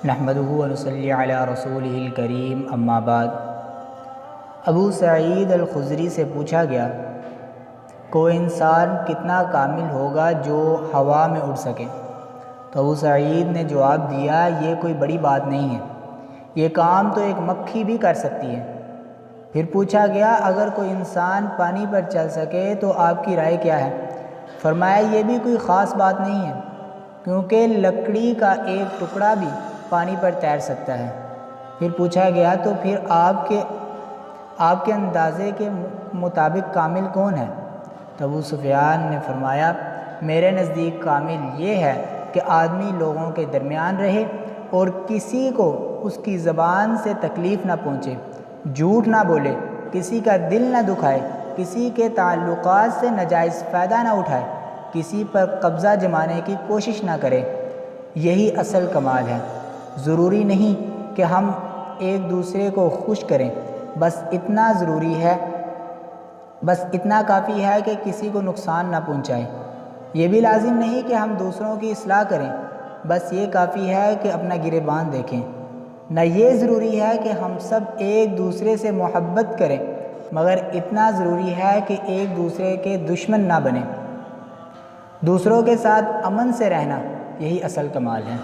نحمدہ ونصلی علی رسولہ الکریم اما بعد۔ ابو سعید الخدری سے پوچھا گیا کوئی انسان کتنا کامل ہوگا جو ہوا میں اڑ سکے؟ تو ابو سعید نے جواب دیا یہ کوئی بڑی بات نہیں ہے، یہ کام تو ایک مکھی بھی کر سکتی ہے۔ پھر پوچھا گیا اگر کوئی انسان پانی پر چل سکے تو آپ کی رائے کیا ہے؟ فرمایا یہ بھی کوئی خاص بات نہیں ہے، کیونکہ لکڑی کا ایک ٹکڑا بھی پانی پر تیر سکتا ہے۔ پھر پوچھا گیا تو پھر آپ کے اندازے کے مطابق کامل کون ہے؟ تو ابو سفیان نے فرمایا میرے نزدیک کامل یہ ہے کہ آدمی لوگوں کے درمیان رہے اور کسی کو اس کی زبان سے تکلیف نہ پہنچے، جھوٹ نہ بولے، کسی کا دل نہ دکھائے، کسی کے تعلقات سے ناجائز فائدہ نہ اٹھائے، کسی پر قبضہ جمانے کی کوشش نہ کرے۔ یہی اصل کمال ہے۔ ضروری نہیں کہ ہم ایک دوسرے کو خوش کریں، بس اتنا کافی ہے کہ کسی کو نقصان نہ پہنچائیں۔ یہ بھی لازم نہیں کہ ہم دوسروں کی اصلاح کریں، بس یہ کافی ہے کہ اپنا گریبان دیکھیں۔ نہ یہ ضروری ہے کہ ہم سب ایک دوسرے سے محبت کریں، مگر اتنا ضروری ہے کہ ایک دوسرے کے دشمن نہ بنیں۔ دوسروں کے ساتھ امن سے رہنا یہی اصل کمال ہے۔